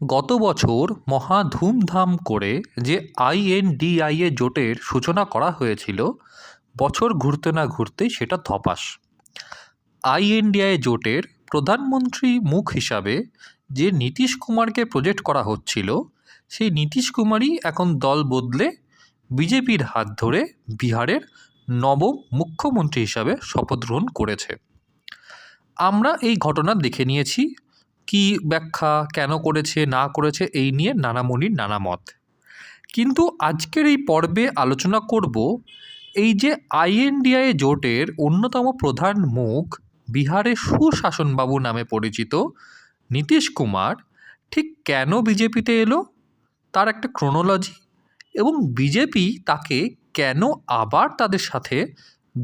গত বছর মহা ধুমধাম করে যে আইএনডিআইএ জোটের সূচনা করা হয়েছিল, বছর ঘুরতে না ঘুরতেই সেটা ধপাস। আইএনডিআইএ জোটের প্রধানমন্ত্রী মুখ হিসাবে যে নীতিশ কুমারকে প্রজেক্ট করা হচ্ছিল, সেই নীতিশ কুমারই এখন দল বদলে বিজেপির হাত ধরে বিহারের নবম মুখ্যমন্ত্রী হিসাবে শপথ গ্রহণ করেছে। আমরা এই ঘটনা দেখে নিয়েছি, কি ব্যাখ্যা কেন করেছে না করেছে এই নিয়ে নানা মুনির নানা মত। কিন্তু আজকের এই পর্বে আলোচনা করব এই যে আইএনডিআইএ জোটের অন্যতম প্রধান মুখ, বিহারের সুশাসনবাবু নামে পরিচিত নীতিশ কুমার ঠিক কেন বিজেপিতে এলো, তার একটা ক্রোনোলজি, এবং বিজেপি তাকে কেন আবার তাদের সাথে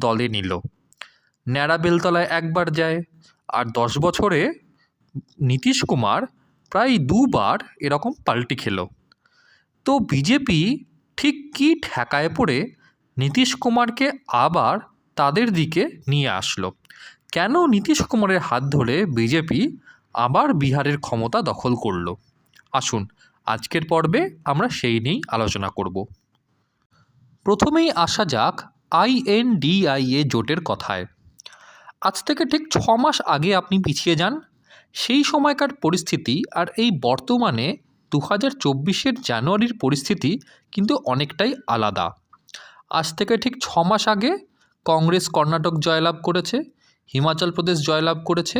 দলে নিল। ন্যাড়া বেলতলায় একবার যায়, আর 10 বছরে নীতিশ কুমার প্রায় দুবার এরকম পাল্টি খেলো। তো বিজেপি ঠিক কী ঠেকায় পড়ে নীতিশ কুমারকে আবার তাদের দিকে নিয়ে আসলো? কেন নীতিশ কুমারের হাত ধরে বিজেপি আবার বিহারের ক্ষমতা দখল করলো? আসুন আজকের পর্বে আমরা সেই নিয়েই আলোচনা করব। প্রথমেই আসা যাক আইএনডিআইএ জোটের কথায়। আজ থেকে ঠিক 6 মাস আগে আপনি পিছিয়ে যান, সেই সময়কার পরিস্থিতি আর এই বর্তমানে 2024-এর জানুয়ারির পরিস্থিতি কিন্তু অনেকটাই আলাদা। আজ থেকে ঠিক 6 মাস আগে কংগ্রেস কর্ণাটক জয়লাভ করেছে, হিমাচল প্রদেশ জয়লাভ করেছে।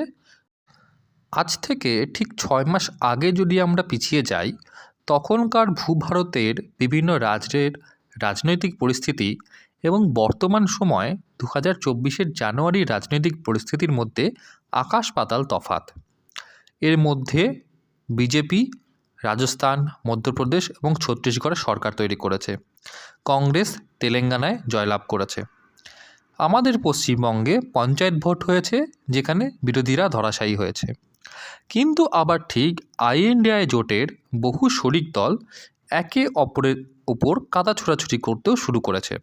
আজ থেকে ঠিক 6 মাস আগে যদি আমরা পিছিয়ে যাই, তখনকার ভূভারতের বিভিন্ন রাজ্যের রাজনৈতিক পরিস্থিতি এবং বর্তমান সময় 2024-এর জানুয়ারি রাজনৈতিক পরিস্থিতির মধ্যে আকাশ পাতাল তফাৎ। এর মধ্যে বিজেপি রাজস্থান, মধ্যপ্রদেশ এবং ছত্তিশগড়ে সরকার তৈরি করেছে। কংগ্রেস তেলেঙ্গানায় জয়লাভ করেছে। আমাদের পশ্চিমবঙ্গে পঞ্চায়েত ভোট হয়েছে, যেখানে বিরোধীরা ধরাশায়ী হয়েছে। কিন্তু আবার ঠিক আইএনডিআইএ জোটের বহু শরিক দল একে অপরের উপর কাদা ছোড়াছুড়ি করতেও শুরু করেছে।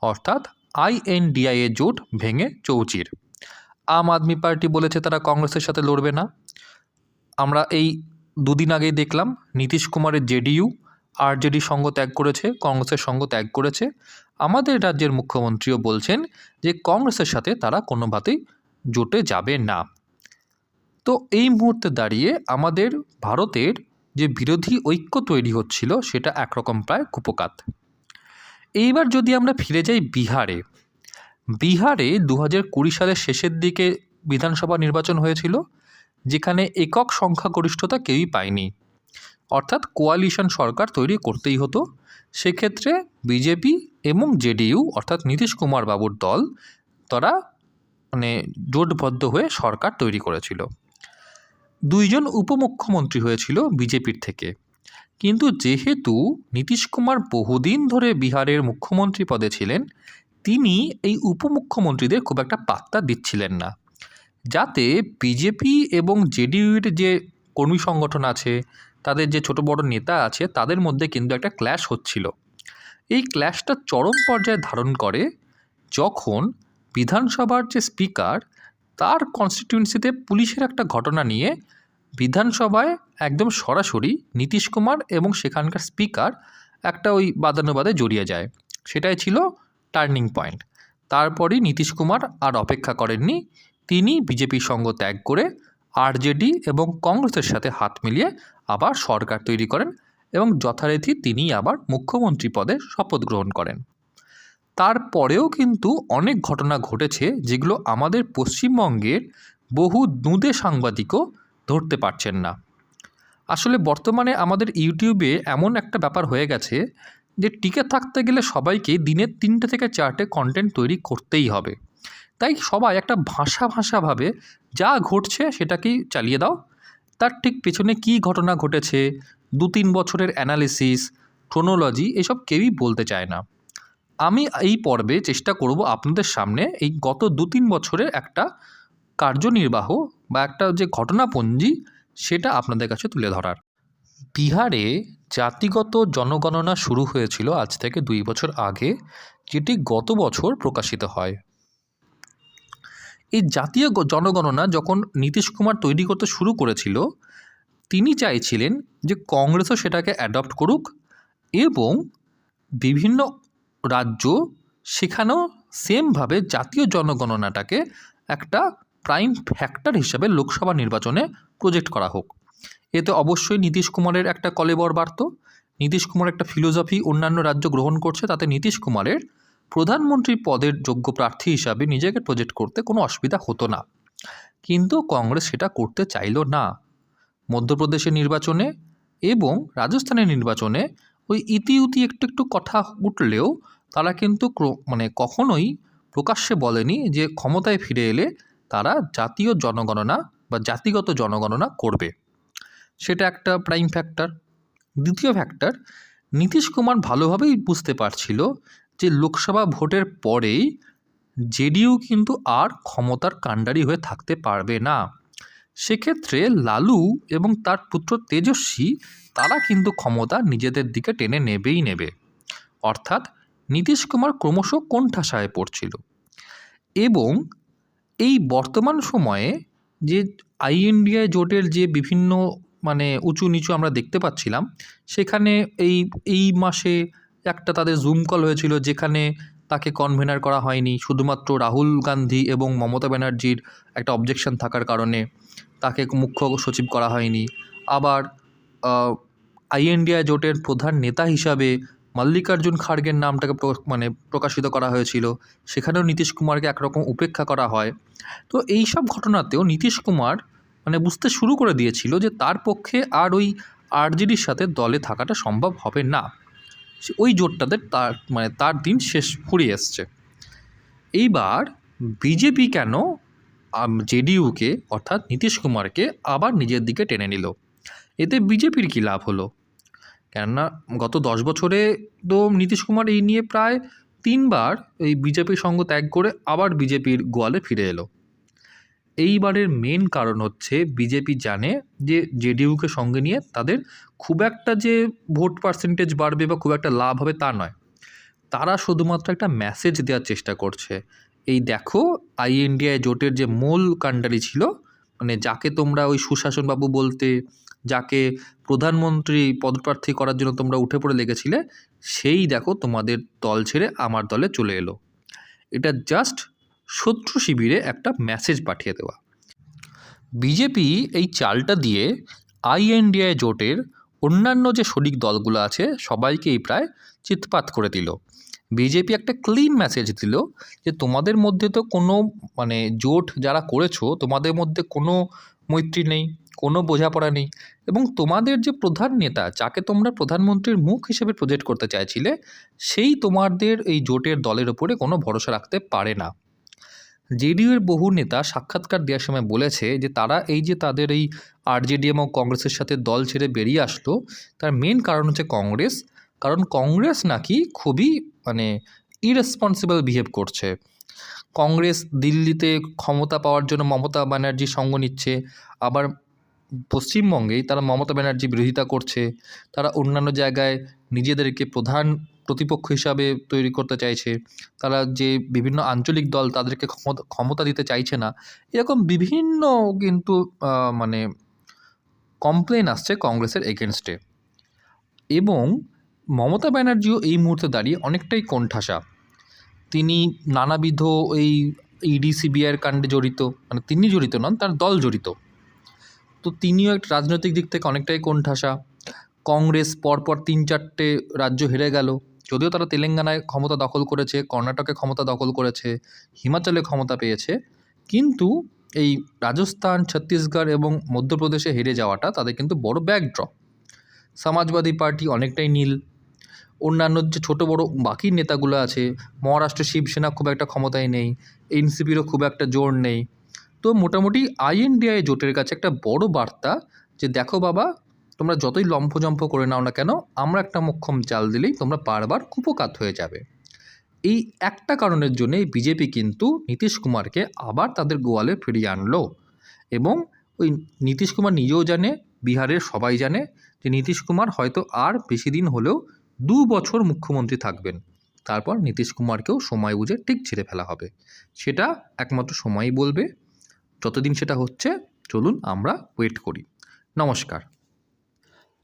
অর্থাৎ আইএনডিআইএ জোট ভেঙে চৌচির। আম আদমি পার্টি বলেছে তারা কংগ্রেসের সাথে লড়বে না। আমরা এই দুদিন আগেই দেখলাম নীতিশ কুমারের জেডিইউ আরজেডি সঙ্গ ত্যাগ করেছে, কংগ্রেসের সঙ্গ ত্যাগ করেছে। আমাদের রাজ্যের মুখ্যমন্ত্রীও বলছেন যে কংগ্রেসের সাথে তারা কোনোভাবেই জোটে যাবে না। তো এই মুহূর্তে দাঁড়িয়ে আমাদের ভারতের যে বিরোধী ঐক্য তৈরি হচ্ছিল, সেটা একরকম প্রায় কুপোকাত। এইবার যদি আমরা ফিরে যাই বিহারে, 2020 সালের শেষের দিকে বিধানসভা নির্বাচন হয়েছিল, যেখানে একক সংখ্যাগরিষ্ঠতা কেউই পায়নি, অর্থাৎ কোয়ালিশন সরকার তৈরি করতেই হতো। সেক্ষেত্রে বিজেপি এবং জেডিইউ অর্থাৎ নীতিশ কুমার বাবুর দল, তারা জোটবদ্ধ হয়ে সরকার তৈরি করেছিল। 2 জন উপমুখ্যমন্ত্রী হয়েছিল বিজেপির থেকে। কিন্তু যেহেতু নীতিশ কুমার বহুদিন ধরে বিহারের মুখ্যমন্ত্রী পদে ছিলেন, তিনি এই উপমুখ্যমন্ত্রীদের খুব একটা পাত্তা দিচ্ছিলেন না, যাতে বিজেপি এবং জেডিইউর যে কর্মী সংগঠন আছে, তাদের যে ছোট বড় নেতা আছে, তাদের মধ্যে কিন্তু একটা ক্ল্যাশ হচ্ছিল। এই ক্ল্যাশটা চরম পর্যায়ে ধারণ করে যখন বিধানসভার যে স্পিকার, তার কনস্টিটিউয়েন্সিতে পুলিশের একটা ঘটনা নিয়ে বিধানসভায় একদম সরাসরি নীতিশ কুমার এবং সেখানকার স্পিকার একটা ওই বাদানুবাদে জড়িয়ে যায়। সেটাই ছিল টার্নিং পয়েন্ট। তারপরই নীতিশ কুমার আর অপেক্ষা করেননি, তিনি বিজেপির সঙ্গ ত্যাগ করে আরজেডি এবং কংগ্রেসের সাথে হাত মিলিয়ে আবার সরকার তৈরি করেন এবং যথারীতি তিনি আবার মুখ্যমন্ত্রী পদে শপথ গ্রহণ করেন। তারপরেও কিন্তু অনেক ঘটনা ঘটেছে, যেগুলো আমাদের পশ্চিমবঙ্গের বহু দুঁদে সাংবাদিকও ধরতে পারছেন না। আসলে বর্তমানে আমাদের ইউটিউবে এমন একটা ব্যাপার হয়ে গেছে যে টিকে থাকতে গেলে সবাইকে দিনে 3টে থেকে 4টে কন্টেন্ট তৈরি করতেই হবে। তাই সবাই একটা ভাষাভাবে যা ঘটছে সেটাকেই চালিয়ে দাও। তার ঠিক পেছনে কী ঘটনা ঘটেছে, 2-3 বছরের অ্যানালিসিস, ক্রোনোলজি, এসব কেউই বলতে চায় না। আমি এই পর্বে চেষ্টা করব আপনাদের সামনে এই গত 2-3 বছরের একটা কার্যনির্বাহ বা একটা যে ঘটনাপঞ্জি, সেটা আপনাদের কাছে তুলে ধরার। বিহারে জাতিগত জনগণনা শুরু হয়েছিল আজ থেকে 2 বছর আগে, যেটি গত বছর প্রকাশিত হয়। এই জাতীয় জনগণনা যখন নীতিশ কুমার তৈরি করতে শুরু করেছিল, তিনি চাইছিলেন যে কংগ্রেসও সেটাকে অ্যাডপ্ট করুক এবং বিভিন্ন রাজ্য সেখানেও সেমভাবে জাতীয় জনগণনাটাকে একটা প্রাইম ফ্যাক্টর হিসাবে লোকসভা নির্বাচনে প্রজেক্ট করা হোক। এতে অবশ্যই নীতিশ কুমারের একটা কলেবর বাড়ত। নীতিশ কুমার একটা ফিলোসফি অন্যান্য রাজ্য গ্রহণ করছে, তাতে নীতিশ কুমারের প্রধানমন্ত্রী পদের যোগ্য প্রার্থী হিসাবে নিজেকে প্রজেক্ট করতে কোনো অসুবিধা হতো না। কিন্তু কংগ্রেস সেটা করতে চাইল না। মধ্যপ্রদেশের নির্বাচনে এবং রাজস্থানের নির্বাচনে ওই ইতিউতি একটু একটু কথা উঠলেও তারা কিন্তু কখনোই প্রকাশ্যে বলেনি যে ক্ষমতায় ফিরে এলে তারা জাতীয় জনগণনা বা জাতিগত জনগণনা করবে। সেটা একটা প্রাইম ফ্যাক্টর। দ্বিতীয় ফ্যাক্টর, নীতিশ কুমার ভালোভাবেই বুঝতে পারছিল যে লোকসভা ভোটের পরেই জেডিইউ কিন্তু আর ক্ষমতার কাণ্ডারি হয়ে থাকতে পারবে না। সেক্ষেত্রে লালু এবং তার পুত্র তেজস্বী তারা কিন্তু ক্ষমতা নিজেদের দিকে টেনে নেবেই নেবে। অর্থাৎ নীতিশ কুমার ক্রমশ কোণঠাসায় পড়ছিল। এবং এই বর্তমান সময়ে যে আইএনডিএ জোটের যে বিভিন্ন উঁচু নিচু আমরা দেখতে পাচ্ছিলাম, সেখানে এই মাসে একটা তাদের জুম কল হয়েছিল যেখানে তাকে কনভেনার করা হয়নি, শুধুমাত্র রাহুল গান্ধী এবং মমতা ব্যানার্জির একটা অবজেকশন থাকার কারণে তাকে মুখ্য সচিব করা হয়নি। আবার আইএনডিএ জোটের প্রধান নেতা হিসাবে মল্লিকার্জুন খাড়গের নামটাকে প্রকাশিত করা হয়েছিল, সেখানেও নীতিশ কুমারকে একরকম উপেক্ষা করা হয়। তো এই সব ঘটনাতেও নীতিশ কুমার বুঝতে শুরু করে দিয়েছিল যে তার পক্ষে আর ওই আরজেডির সাথে দলে থাকাটা সম্ভব হবে না। ওই জোটটাতে তার দিন শেষ ফুরিয়ে এসছে। এইবার বিজেপি কেন জেডিইউকে অর্থাৎ নীতিশ কুমারকে আবার নিজের দিকে টেনে নিল? এতে বিজেপির কী লাভ হলো? কেননা গত 10 বছরে তো নীতিশ কুমার এই নিয়ে প্রায় 3 বার এই বিজেপির সঙ্গ ত্যাগ করে আবার বিজেপির গোয়ালে ফিরে এলো। এইবারের মেন কারণ হচ্ছে বিজেপি জানে যে জেডিইউকে সঙ্গে নিয়ে তাদের খুব একটা যে ভোট পার্সেন্টেজ বাড়বে বা খুব একটা লাভ হবে তা নয়। তারা শুধুমাত্র একটা মেসেজ দেওয়ার চেষ্টা করছে, এই দেখো আইএনডিএ জোটের যে মূল কাণ্ডারি ছিল, যাকে তোমরা ওই সুশাসনবাবু বলতে, যাকে প্রধানমন্ত্রী পদপ্রার্থী করার জন্য তোমরা উঠে পড়ে লেগেছিলে, সেই দেখো তোমাদের দল ছেড়ে আমার দলে চলে এলো। এটা জাস্ট শত্রু শিবিরে একটা মেসেজ পাঠিয়ে দেওয়া। বিজেপি এই চালটা দিয়ে আইএনডিএ জোটের অন্যান্য যে শরিক দলগুলো আছে সবাইকেই প্রায় চিৎপাত করে দিল। বিজেপি একটা ক্লিন মেসেজ দিল যে তোমাদের মধ্যে তো কোনো জোট যারা করেছো তোমাদের মধ্যে কোনো মৈত্রী নেই, কোনো বোঝাপড়া নেই, এবং তোমাদের যে প্রধান নেতা যাকে তোমরা প্রধানমন্ত্রীর মুখ হিসেবে প্রজেক্ট করতে চাইছিলে, সেই তোমাদের এই জোটের দলের ওপরে কোনো ভরসা রাখতে পারে না। জেডিইউর বহু নেতা সাক্ষাৎকার দেওয়ার সময় বলেছে যে তারা এই যে তাদের এই আরজেডি এবং কংগ্রেসের সাথে দল ছেড়ে বেরিয়ে আসলো, তার মেন কারণ হচ্ছে কংগ্রেস। কারণ কংগ্রেস নাকি খুবই ইরেসপন্সিবল বিহেভ করছে। কংগ্রেস দিল্লিতে ক্ষমতা পাওয়ার জন্য মমতা ব্যানার্জির সঙ্গ নিচ্ছে, আবার পশ্চিমবঙ্গেই তারা মমতা ব্যানার্জির বিরোধিতা করছে। তারা অন্যান্য জায়গায় নিজেদেরকে প্রধান প্রতিপক্ষ হিসাবে তৈরি করতে চাইছে। তারা যে বিভিন্ন আঞ্চলিক দল তাদেরকে ক্ষমতা দিতে চাইছে না। এরকম বিভিন্ন কিন্তু কমপ্লেন আসছে কংগ্রেসের এগেনস্টে। এবং মমতা ব্যানার্জিও এই মুহূর্তে দাঁড়িয়ে অনেকটাই কোণঠাসা। তিনি নানাবিধ এই ইডি সিবিআইয়ের কাণ্ডে জড়িত, তিনি জড়িত নন, তার দল জড়িত। তো তিনিও একটা রাজনৈতিক দিক থেকে অনেকটাই কোণঠাসা। কংগ্রেস পরপর 3-4টে রাজ্য হেরে গেল, যদিও তারা তেলেঙ্গানায় ক্ষমতা দখল করেছে, কর্ণাটকে ক্ষমতা দখল করেছে, হিমাচলে ক্ষমতা পেয়েছে, কিন্তু এই রাজস্থান, ছত্তিশগড় এবং মধ্যপ্রদেশে হেরে যাওয়াটা তাদের কিন্তু বড় ব্যাকড্রপ। সমাজবাদী পার্টি অনেকটাই নীল। অন্যান্য যে ছোটো বড়ো বাকি নেতাগুলো আছে, মহারাষ্ট্র শিবসেনা খুব একটা ক্ষমতায় নেই, এনসিপিরও খুব একটা জোর নেই। তো মোটামুটি আইএনডিএ জোটের কাছে একটা বড় বার্তা যে দেখো বাবা, তোমরা যতই লম্ফজম্ফ করে নাও না কেন, আমরা একটা মোক্ষম চাল দিলেই তোমরা বারবার কুপোকাত হয়ে যাবে। এই একটা কারণের জন্যই বিজেপি কিন্তু নীতিশ কুমারকে আবার তাদের গোয়ালে ফিরিয়ে আনলো। এবং ওই নীতিশ কুমার নিজেও জানে, বিহারের সবাই জানে যে নীতিশ কুমার হয়তো আর বেশি দিন হলেও 2 বছর মুখ্যমন্ত্রী থাকবেন। তারপর নীতিশ কুমারকেও সময় বুঝে ঠিক ছেড়ে ফেলা হবে। সেটা একমাত্র সময়ই বলবে। যতদিন সেটা হচ্ছে চলুন আমরা ওয়েট করি। নমস্কার।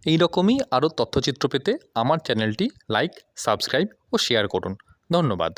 এই রকমই আরও তথ্যচিত্র পেতে আমার চ্যানেলটি লাইক, সাবস্ক্রাইব ও শেয়ার করুন। ধন্যবাদ।